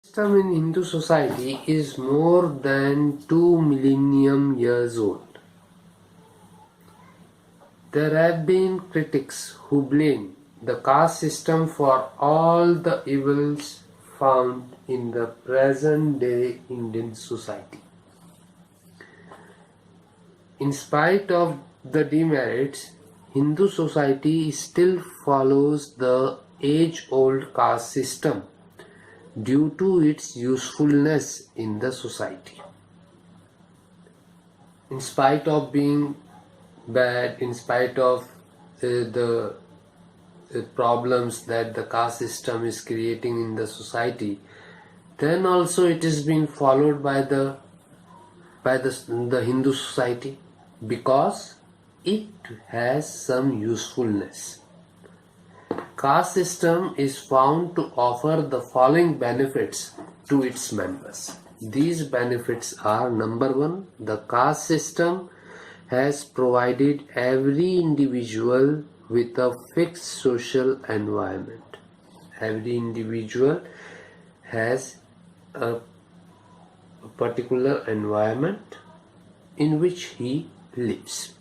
System in Hindu society is more than 2 millennium years old. There have been critics who blame the caste system for all the evils found in the present day Indian society. In spite of the demerits, Hindu society still follows the age-old caste system due to its usefulness in the society. In spite of being bad, in spite of the problems that the caste system is creating in the society, then also it is being followed by the Hindu society because it has some usefulness. Caste system is found to offer the following benefits to its members. These benefits are: number one, the caste system has provided every individual with a fixed social environment. Every individual has a particular environment in which he lives.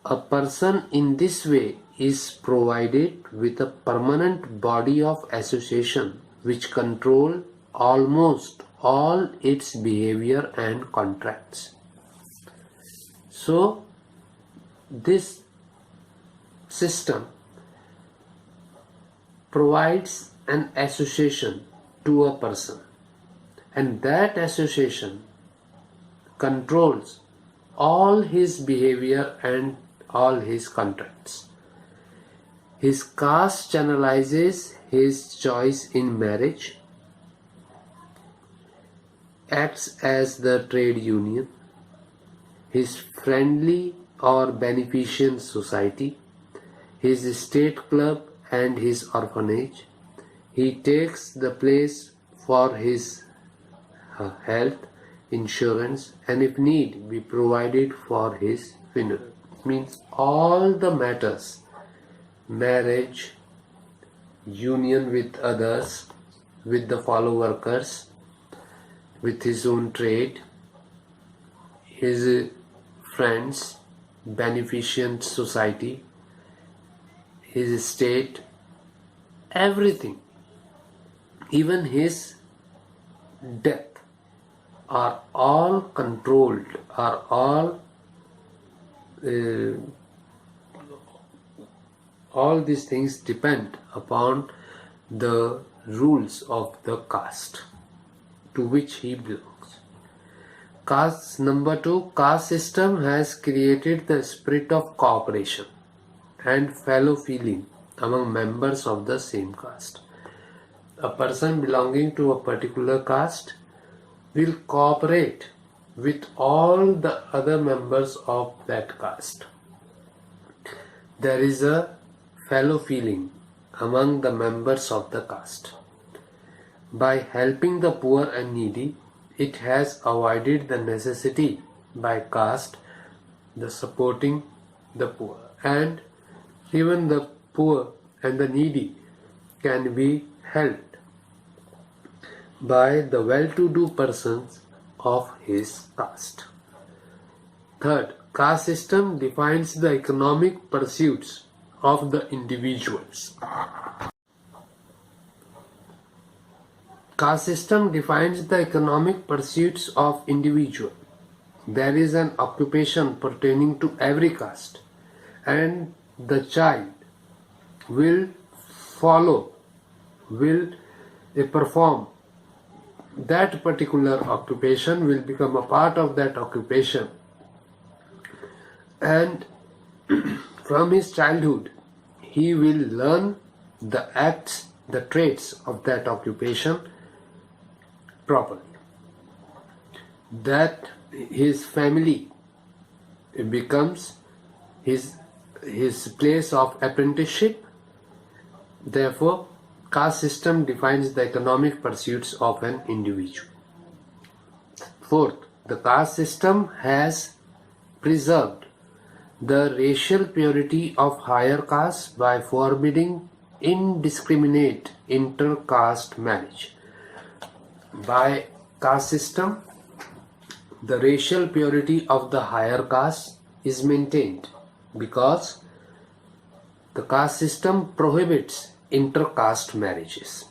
A person in this way is provided with a permanent body of association which control almost all its behavior and contracts. So this system provides an association to a person, and that association controls all his behavior and all his contracts. His caste channelizes his choice in marriage, acts as the trade union, his friendly or beneficent society, his state club and his orphanage. He takes the place for his health insurance, and if need be provided for his funeral. Means all the matters, marriage, union with others, with the fellow workers, with his own trade, his friends, beneficent society, his state, everything, even his death, are all controlled, are all these things depend upon the rules of the caste to which he belongs. Caste number two, caste system has created the spirit of cooperation and fellow feeling among members of the same caste. A person belonging to a particular caste will cooperate with all the other members of that caste. There is a fellow feeling among the members of the caste. By helping the poor and needy, it has avoided the necessity by caste the supporting the poor, and even the poor and the needy can be helped by the well-to-do persons of his caste. Third, caste system defines the economic pursuits of the individuals. Caste system defines the economic pursuits of individual. There is an occupation pertaining to every caste, and the child will follow, will perform that particular occupation, will become a part of that occupation, and from his childhood he will learn the acts, the traits of that occupation properly. That his family becomes his place of apprenticeship. Therefore, caste system defines the economic pursuits of an individual. Fourth, the caste system has preserved the racial purity of higher castes by forbidding indiscriminate inter-caste marriage. By caste system, the racial purity of the higher caste is maintained because the caste system prohibits inter-caste marriages.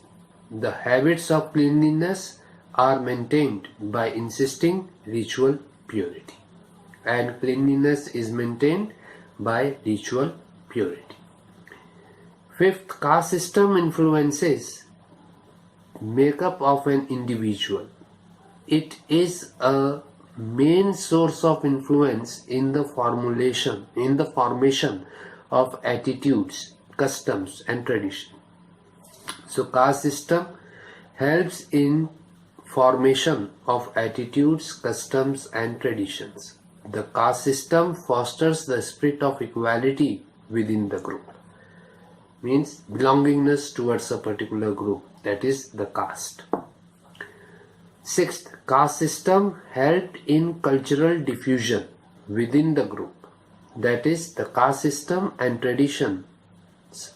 The habits of cleanliness are maintained by insisting ritual purity, and cleanliness is maintained by ritual purity. Fifth, caste system influences makeup of an individual. It is a main source of influence in the formation of attitudes, customs and tradition. So caste system helps in formation of attitudes, customs and traditions. The caste system fosters the spirit of equality within the group. Means belongingness towards a particular group, that is the caste. Sixth, caste system helped in cultural diffusion within the group. That is, the caste system and traditions,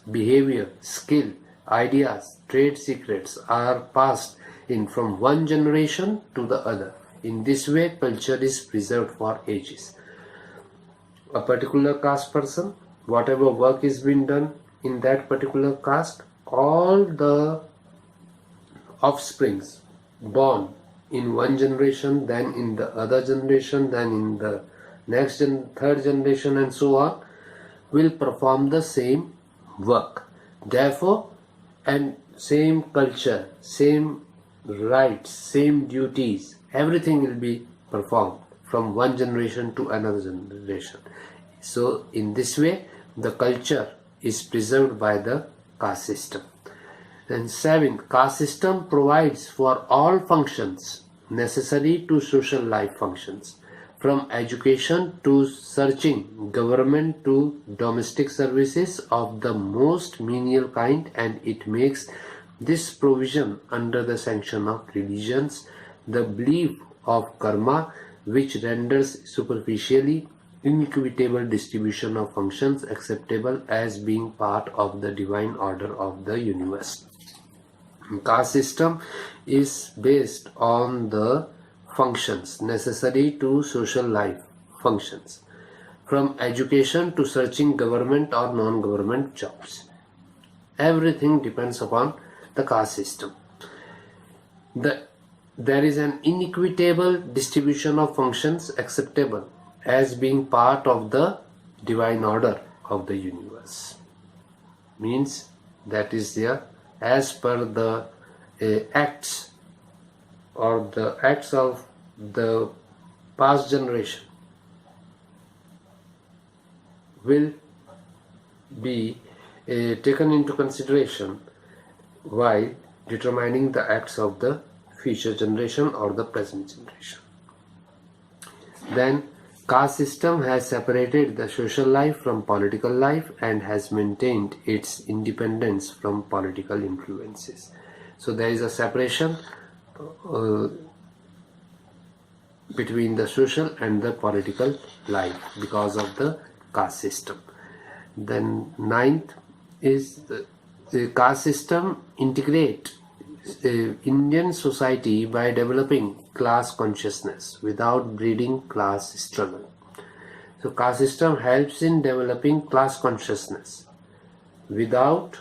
behavior, skill, ideas, trade secrets are passed in from one generation to the other. In this way, culture is preserved for ages. A particular caste person, whatever work is being done in that particular caste, all the offsprings born in one generation, then in the other generation, then in the next third generation and so on, will perform the same work. Therefore, and same culture, same rights, same duties, everything will be performed from one generation to another generation. So in this way, the culture is preserved by the caste system. Then seventh, caste system provides for all functions necessary to social life functions, from education to searching, government to domestic services of the most menial kind, and it makes this provision under the sanction of religions, the belief of karma, which renders superficially inequitable distribution of functions acceptable as being part of the divine order of the universe. Caste system is based on the functions necessary to social life functions, from education to searching government or non-government jobs. Everything depends upon the caste system. There is an inequitable distribution of functions acceptable as being part of the divine order of the universe. Means that is there as per the acts or the acts of the past generation will be taken into consideration while determining the acts of the future generation or the present generation. Then caste system has separated the social life from political life and has maintained its independence from political influences. So there is a separation between the social and the political life because of the caste system. Then ninth is the caste system integrate Indian society by developing class consciousness without breeding class struggle. So caste system helps in developing class consciousness without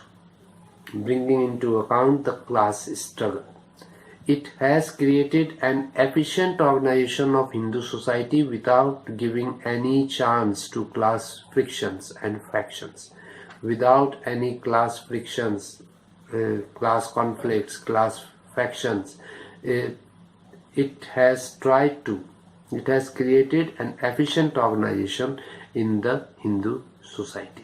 bringing into account the class struggle. It has created an efficient organization of Hindu society without giving any chance to class frictions and factions. Without any class frictions, class conflicts, class factions, it has created an efficient organization in the Hindu society.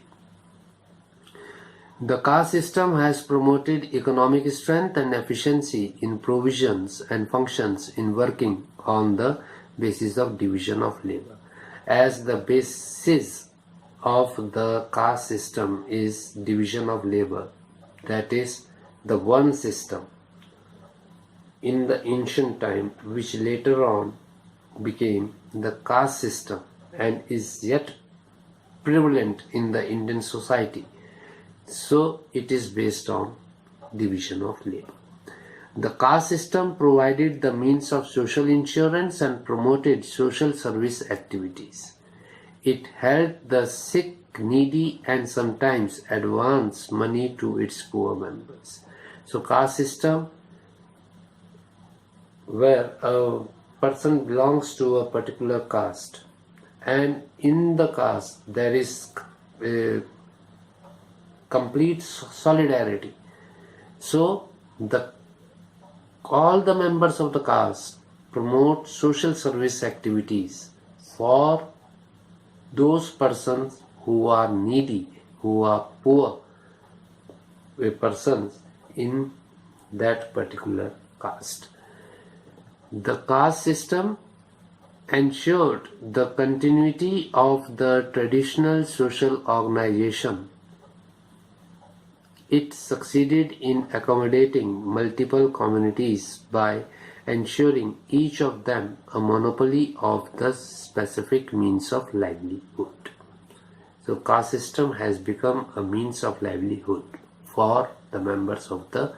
The caste system has promoted economic strength and efficiency in provisions and functions in working on the basis of division of labor. As the basis of the caste system is division of labor, that is the one system in the ancient time, which later on became the caste system and is yet prevalent in the Indian society. So it is based on division of labor. The caste system provided the means of social insurance and promoted social service activities. It helped the sick, needy, and sometimes advanced money to its poor members. So caste system, where a person belongs to a particular caste, and in the caste there is complete solidarity. So all the members of the caste promote social service activities for those persons who are needy, who are poor persons in that particular caste. The caste system ensured the continuity of the traditional social organization. It succeeded in accommodating multiple communities by ensuring each of them a monopoly of the specific means of livelihood. So caste system has become a means of livelihood for the members of the